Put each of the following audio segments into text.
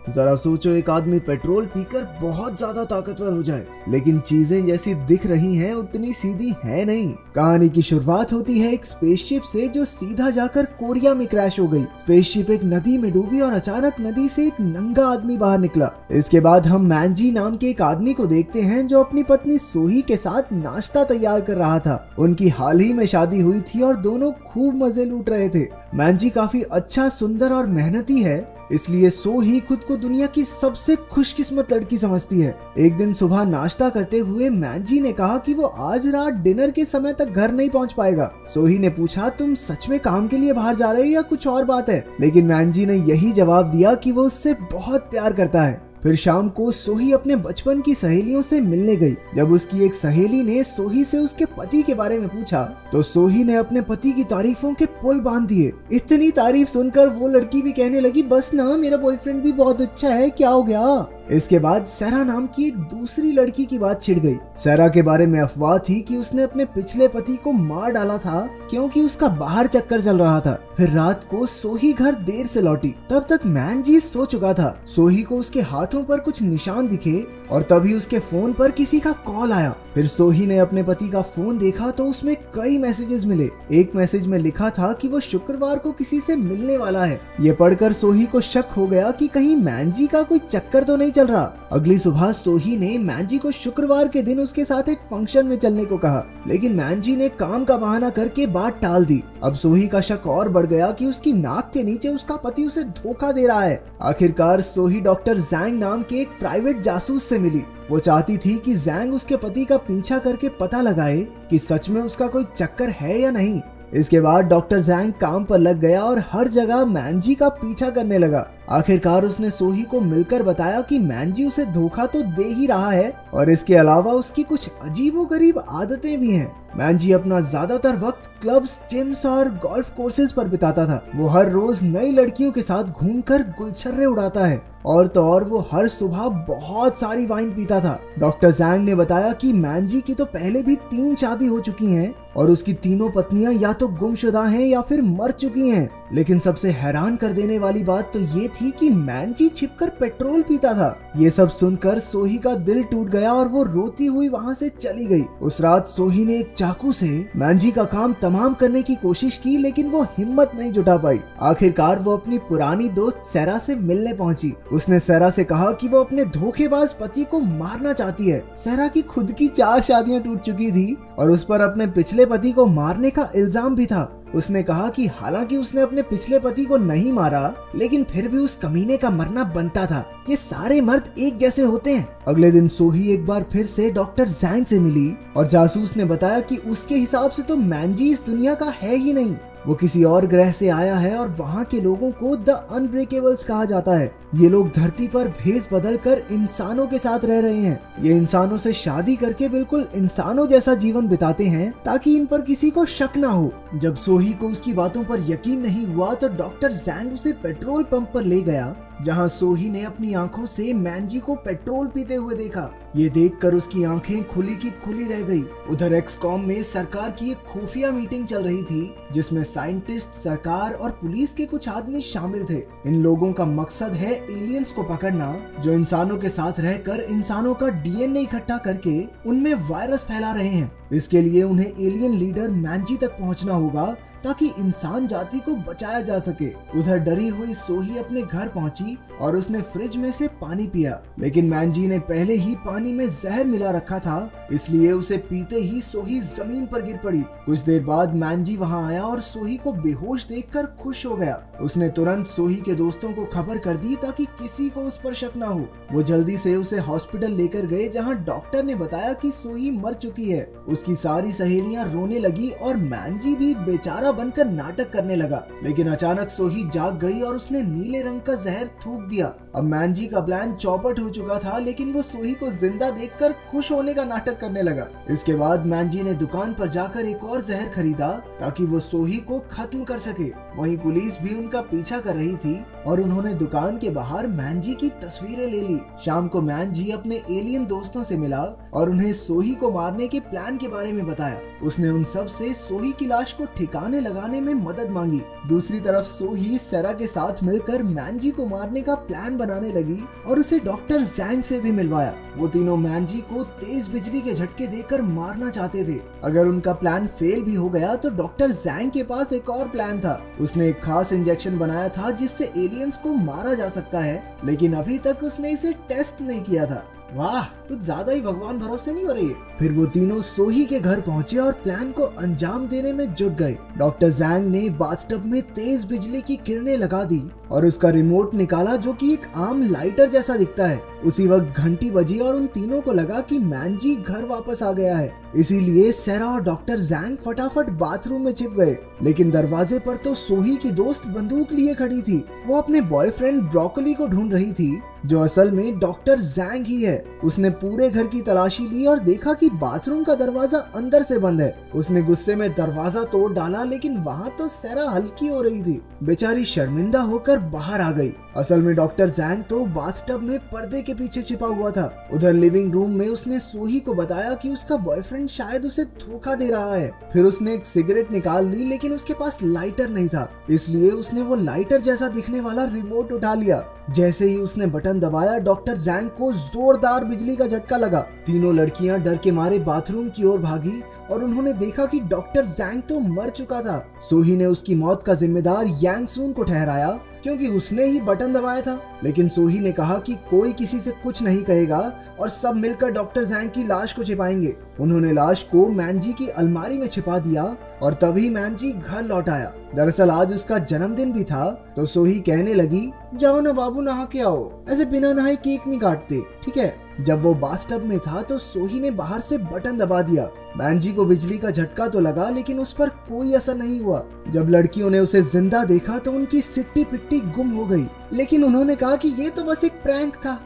जरा सोचो, एक आदमी पेट्रोल पीकर बहुत ज्यादा ताकतवर हो जाए, लेकिन चीजें जैसी दिख रही हैं उतनी सीधी है नहीं। कहानी की शुरुआत होती है एक स्पेसशिप से जो सीधा जाकर कोरिया में क्रैश हो गई। स्पेसशिप एक नदी में डूबी और अचानक नदी से एक नंगा आदमी बाहर निकला। इसके बाद हम मैंजी नाम के एक आदमी को देखते हैं जो अपनी पत्नी सोही के साथ नाश्ता तैयार कर रहा था। उनकी हाल ही में शादी हुई थी और दोनों खूब मजे लूट रहे थे। मैंजी काफी अच्छा, सुंदर और मेहनती है, इसलिए सोही खुद को दुनिया की सबसे खुशकिस्मत लड़की समझती है। एक दिन सुबह नाश्ता करते हुए मैंजी ने कहा कि वो आज रात डिनर के समय तक घर नहीं पहुंच पाएगा। सोही ने पूछा, तुम सच में काम के लिए बाहर जा रहे हो या कुछ और बात है? लेकिन मैंजी ने यही जवाब दिया कि वो उससे बहुत प्यार करता है। फिर शाम को सोही अपने बचपन की सहेलियों से मिलने गई। जब उसकी एक सहेली ने सोही से उसके पति के बारे में पूछा तो सोही ने अपने पति की तारीफों के पुल बांध दिए। इतनी तारीफ सुनकर वो लड़की भी कहने लगी, बस ना, मेरा बॉयफ्रेंड भी बहुत अच्छा है, क्या हो गया? इसके बाद सैरा नाम की एक दूसरी लड़की की बात छिड़ गई। सैरा के बारे में अफवाह थी कि उसने अपने पिछले पति को मार डाला था क्योंकि उसका बाहर चक्कर चल रहा था। फिर रात को सोही घर देर से लौटी। तब तक मैंजी सो चुका था। सोही को उसके हाथों पर कुछ निशान दिखे और तभी उसके फोन पर किसी का कॉल आया। फिर सोही ने अपने पति का फोन देखा तो उसमें कई मैसेजेस मिले। एक मैसेज में लिखा था कि वो शुक्रवार को किसी से मिलने वाला है। ये पढ़कर सोही को शक हो गया कि कहीं मैंजी का कोई चक्कर तो नहीं चल रहा। अगली सुबह सोही ने मैंजी को शुक्रवार के दिन उसके साथ एक फंक्शन में चलने को कहा, लेकिन मैंजी ने काम का बहाना करके बात टाल दी। अब सोही का शक और बढ़ गया कि उसकी नाक के नीचे उसका पति उसे धोखा दे रहा है। आखिरकार सोही डॉक्टर जैंग नाम के एक प्राइवेट जासूस से मिली। वो चाहती थी कि जैंग उसके पति का पीछा करके पता लगाए कि सच में उसका कोई चक्कर है या नहीं। इसके बाद डॉक्टर जैंग काम पर लग गया और हर जगह मैंजी का पीछा करने लगा। आखिरकार उसने सोही को मिलकर बताया कि मैंजी उसे धोखा तो दे ही रहा है और इसके अलावा उसकी कुछ अजीबोगरीब आदतें भी हैं। मैंजी अपना ज्यादातर वक्त क्लब्स, जिम्स और गोल्फ कोर्सेज पर बिताता था। वो हर रोज नई लड़कियों के साथ घूमकर गुलछर्रे उड़ाता है और तो और वो हर सुबह बहुत सारी वाइन पीता था। डॉक्टर जैंग ने बताया कि मैंजी की तो पहले भी 3 शादी हो चुकी हैं और उसकी तीनों पत्नियां या तो गुमशुदा हैं या फिर मर चुकी हैं। लेकिन सबसे हैरान कर देने वाली बात तो ये थी कि मैंजी छिपकर पेट्रोल पीता था। ये सब सुनकर सोही का दिल टूट गया और वो रोती हुई वहाँ से चली गई। उस रात सोही ने एक चाकू से मैंजी का काम तमाम करने की कोशिश की, लेकिन वो हिम्मत नहीं जुटा पाई। आखिरकार वो अपनी पुरानी दोस्त सैरा से मिलने पहुंची। उसने सैरा से कहा कि वो अपने धोखेबाज पति को मारना चाहती है। सैरा की खुद की 4 शादियां टूट चुकी थी और उस पर अपने पिछले पति को मारने का इल्जाम भी था। उसने कहा कि हालांकि उसने अपने पिछले पति को नहीं मारा, लेकिन फिर भी उस कमीने का मरना बनता था। ये सारे मर्द एक जैसे होते हैं। अगले दिन सोही एक बार फिर से डॉक्टर जैंग से मिली और जासूस ने बताया कि उसके हिसाब से तो मैंजी इस दुनिया का है ही नहीं, वो किसी और ग्रह से आया है और वहाँ के लोगों को द अनब्रेकेबल्स कहा जाता है। ये लोग धरती पर भेष बदल कर इंसानों के साथ रह रहे हैं। ये इंसानों से शादी करके बिल्कुल इंसानों जैसा जीवन बिताते हैं ताकि इन पर किसी को शक ना हो। जब सोही को उसकी बातों पर यकीन नहीं हुआ तो डॉक्टर जैंग उसे पेट्रोल पंप पर ले गया, जहां सोही ने अपनी आंखों से मैंजी को पेट्रोल पीते हुए देखा। ये देखकर उसकी आंखें खुली की खुली रह गई। उधर एक्सकॉम में सरकार की एक खुफिया मीटिंग चल रही थी जिसमें साइंटिस्ट, सरकार और पुलिस के कुछ आदमी शामिल थे। इन लोगों का मकसद है एलियंस को पकड़ना जो इंसानों के साथ रहकर इंसानों का डीएनए इकट्ठा करके उनमें वायरस फैला रहे हैं। इसके लिए उन्हें एलियन लीडर मैंजी तक पहुंचना होगा ताकि इंसान जाति को बचाया जा सके। उधर डरी हुई सोही अपने घर पहुंची और उसने फ्रिज में से पानी पिया, लेकिन मैंजी ने पहले ही पानी में जहर मिला रखा था, इसलिए उसे पीते ही सोही जमीन पर गिर पड़ी। कुछ देर बाद मैंजी वहां आया और सोही को बेहोश देखकर खुश हो गया। उसने तुरंत सोही के दोस्तों को खबर कर दी ताकि किसी को उस पर शक न हो। वो जल्दी से उसे हॉस्पिटल लेकर गए जहाँ डॉक्टर ने बताया कि सोही मर चुकी है। उसकी सारी सहेलियां रोने लगी और मैंजी भी बेचारा बनकर नाटक करने लगा, लेकिन अचानक सोही जाग गई और उसने नीले रंग का जहर थूक दिया। अब मैंजी का प्लान चौपट हो चुका था, लेकिन वो सोही को जिंदा देखकर खुश होने का नाटक करने लगा। इसके बाद मैंजी ने दुकान पर जाकर एक और जहर खरीदा ताकि वो सोही को खत्म कर सके। वहीं पुलिस भी उनका पीछा कर रही थी और उन्होंने दुकान के बाहर मैंजी की तस्वीरें ले ली। शाम को मैंजी अपने एलियन दोस्तों से मिला और उन्हें सोही को मारने के प्लान के बारे में बताया। उसने उन सब से सोही की लाश को ठिकाने लगाने में मदद मांगी। दूसरी तरफ सोही सेरा के साथ मिलकर मैंजी को मारने का प्लान बनाने लगी और उसे डॉक्टर जैंग से भी मिलवाया। वो तीनों मैंजी को तेज बिजली के झटके देकर मारना चाहते थे। अगर उनका प्लान फेल भी हो गया तो डॉक्टर जैंग के पास एक और प्लान था। उसने एक खास इंजेक्शन बनाया था जिससे एलियंस को मारा जा सकता है, लेकिन अभी तक उसने इसे टेस्ट नहीं किया था। वाह, कुछ ज्यादा ही भगवान भरोसे नहीं हो रही है। फिर वो तीनों सोही के घर पहुंचे और प्लान को अंजाम देने में जुट गए। डॉक्टर जैंग ने बाथटब में तेज बिजली की किरणें लगा दी और उसका रिमोट निकाला जो कि एक आम लाइटर जैसा दिखता है। उसी वक्त घंटी बजी और उन तीनों को लगा कि मैंजी घर वापस आ गया है। इसीलिए सेरा और डॉक्टर जैंग फटाफट बाथरूम में छिप गए, लेकिन दरवाजे पर तो सोही की दोस्त बंदूक लिए खड़ी थी। वो अपने बॉयफ्रेंड ब्रोकोली को ढूंढ रही थी, जो असल में डॉक्टर जैंग ही है। उसने पूरे घर की तलाशी ली और देखा कि बाथरूम का दरवाजा अंदर से बंद है। उसने गुस्से में दरवाजा तोड़ डाला, लेकिन वहाँ तो सेरा हल्की हो रही थी। बेचारी शर्मिंदा होकर बाहर आ गई। असल में डॉक्टर जैंग तो बाथटब में पर्दे के पीछे छिपा हुआ था। उधर लिविंग रूम में उसने सोही को बताया कि उसका बॉयफ्रेंड शायद उसे धोखा दे रहा है। फिर उसने एक सिगरेट निकाल ली, लेकिन उसके पास लाइटर नहीं था, इसलिए उसने वो लाइटर जैसा दिखने वाला रिमोट उठा लिया। जैसे ही उसने बटन दबाया, डॉक्टर जैंग को जोरदार बिजली का झटका लगा। तीनों लड़कियां डर के मारे बाथरूम की ओर भागी और उन्होंने देखा कि डॉक्टर जैंग तो मर चुका था। सोही ने उसकी मौत का जिम्मेदार यांग सून को ठहराया, क्योंकि उसने ही बटन दबाया था। लेकिन सोही ने कहा कि कोई किसी से कुछ नहीं कहेगा और सब मिलकर डॉक्टर जैंग की लाश को छिपाएंगे। उन्होंने लाश को मैंजी की अलमारी में छिपा दिया और तभी मैंजी घर लौट आया। दरअसल आज उसका जन्मदिन भी था, तो सोही कहने लगी, जाओ ना बाबू, नहा के आओ। ऐसे बिना नहाए केक नहीं काटते, ठीक है। जब वो बाथटब में था तो सोही ने बाहर से बटन दबा दिया। मैंजी को बिजली का झटका तो लगा, लेकिन उस पर कोई असर नहीं हुआ। जब लड़कियों ने उसे जिंदा देखा तो उनकी सिट्टी पिट्टी गुम हो गई, लेकिन उन्होंने कहा कि ये तो बस एक प्रैंक था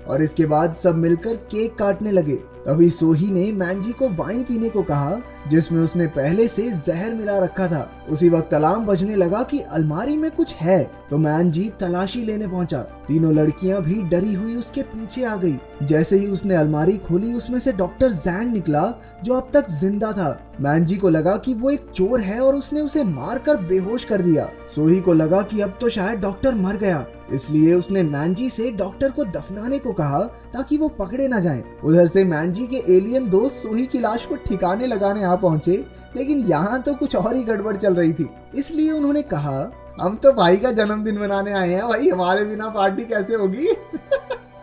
और इसके बाद सब मिलकर केक काटने लगे। तभी सोही ने मैंजी को वाइन पीने को कहा, जिसमें उसने पहले से जहर मिला रखा था। उसी वक्त अलार्म बजने लगा कि अलमारी में कुछ है, तो मैंजी तलाशी लेने पहुंचा। तीनों लड़कियां भी डरी हुई उसके पीछे आ गई। जैसे ही उसने अलमारी खोली, उसमें से डॉक्टर जैंग निकला, जो अब तक जिंदा था। मैंजी को लगा कि वो एक चोर है और उसने उसे मारकर बेहोश कर दिया। सोही को लगा कि अब तो शायद डॉक्टर मर गया, इसलिए उसने मैंजी से डॉक्टर को दफनाने को कहा ताकि वो पकड़े न जाएं। उधर से मैंजी के एलियन दोस्त सोही की लाश को ठिकाने लगाने आ पहुंचे, लेकिन यहाँ तो कुछ और ही गड़बड़ चल रही थी। इसलिए उन्होंने कहा, हम तो भाई का जन्मदिन मनाने आए हैं, भाई हमारे बिना पार्टी कैसे होगी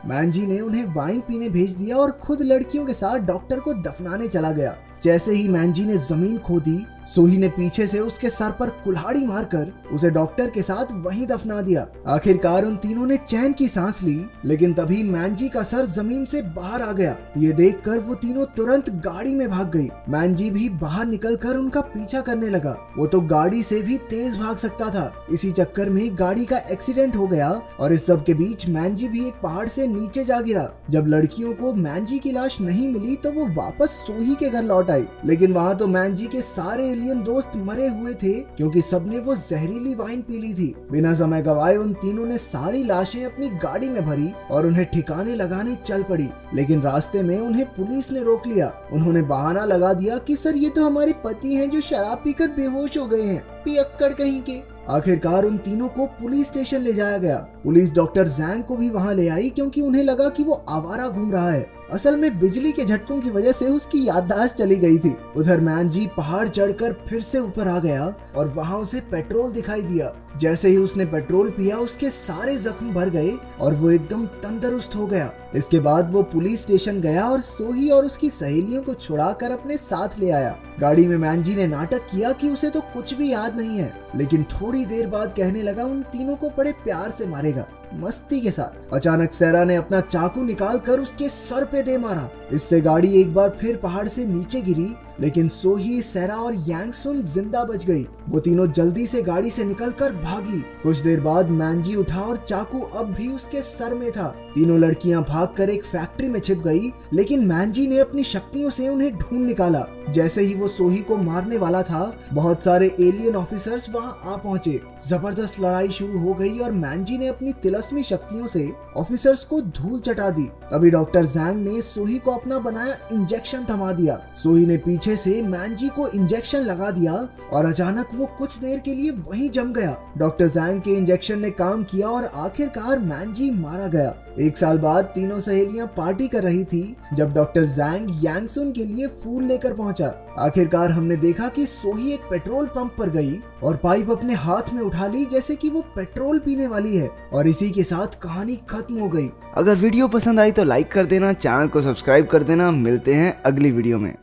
मैंजी ने उन्हें वाइन पीने भेज दिया और खुद लड़कियों के साथ डॉक्टर को दफनाने चला गया। जैसे ही मैंजी ने जमीन खोदी, सोही ने पीछे से उसके सर पर कुल्हाड़ी मारकर उसे डॉक्टर के साथ वहीं दफना दिया। आखिरकार उन तीनों ने चैन की सांस ली, लेकिन तभी मैंजी का सर जमीन से बाहर आ गया। ये देखकर वो तीनों तुरंत गाड़ी में भाग गई। मैंजी भी बाहर निकलकर उनका पीछा करने लगा। वो तो गाड़ी से भी तेज भाग सकता था। इसी चक्कर में गाड़ी का एक्सीडेंट हो गया और इस सब के बीच मैंजी भी एक पहाड़ से नीचे जा गिरा। जब लड़कियों को मैंजी की लाश नहीं मिली तो वो वापस सोही के घर लौट आई, लेकिन वहाँ तो मैंजी के सारे एलियन दोस्त मरे हुए थे, क्योंकि सबने वो जहरीली वाइन पी ली थी। बिना समय गवाए उन तीनों ने सारी लाशें अपनी गाड़ी में भरी और उन्हें ठिकाने लगाने चल पड़ी। लेकिन रास्ते में उन्हें पुलिस ने रोक लिया। उन्होंने बहाना लगा दिया कि सर ये तो हमारे पति हैं जो शराब पीकर बेहोश हो गए हैं, पियक्कड़ कहीं के। आखिरकार उन तीनों को पुलिस स्टेशन ले जाया गया। पुलिस डॉक्टर जैंग को भी वहां ले आई, क्योंकि उन्हें लगा कि वो आवारा घूम रहा है। असल में बिजली के झटकों की वजह से उसकी याददाश्त चली गई थी। उधर मैंजी पहाड़ चढ़कर फिर से ऊपर आ गया और वहां उसे पेट्रोल दिखाई दिया। जैसे ही उसने पेट्रोल पिया, उसके सारे जख्म भर गए और वो एकदम तंदुरुस्त हो गया। इसके बाद वो पुलिस स्टेशन गया और सोही और उसकी सहेलियों को छुड़ाकर अपने साथ ले आया। गाड़ी में मैंजी ने नाटक किया कि उसे तो कुछ भी याद नहीं है, लेकिन थोड़ी देर बाद कहने लगा उन तीनों को बड़े प्यार से मारेगा, मस्ती के साथ। अचानक सेरा ने अपना चाकू निकालकर उसके सर पे दे मारा। इससे गाड़ी एक बार फिर पहाड़ से नीचे गिरी, लेकिन सोही, सेरा और यांग सुन जिंदा बच गई। वो तीनों जल्दी से गाड़ी से निकलकर भागी। कुछ देर बाद मैंजी उठा और चाकू अब भी उसके सर में था। तीनों लड़कियां भागकर एक फैक्ट्री में छिप गई, लेकिन मैंजी ने अपनी शक्तियों से उन्हें ढूंढ निकाला। जैसे ही वो सोही को मारने वाला था, बहुत सारे एलियन ऑफिसर्स वहां आ पहुंचे। जबरदस्त लड़ाई शुरू हो गई और मैंजी ने अपनी तिलस्मी शक्तियों से ऑफिसर्स को धूल चटा दी। तभी डॉक्टर जैंग ने सोही को अपना बनाया इंजेक्शन थमा दिया। सोही ने पीछे से मैंजी को इंजेक्शन लगा दिया और अचानक वो कुछ देर के लिए वहीं जम गया। डॉक्टर जैंग के इंजेक्शन ने काम किया और आखिरकार मैंजी मारा गया। 1 साल बाद तीनों सहेलियां पार्टी कर रही थी जब डॉक्टर जैंग यांगसुन के लिए फूल लेकर पहुंचा। आखिरकार हमने देखा कि सोही एक पेट्रोल पंप पर गई और पाइप अपने हाथ में उठा ली जैसे कि वो पेट्रोल पीने वाली है, और इसी के साथ कहानी खत्म हो गई। अगर वीडियो पसंद आई तो लाइक कर देना, चैनल को सब्सक्राइब कर देना। मिलते हैं अगली वीडियो में।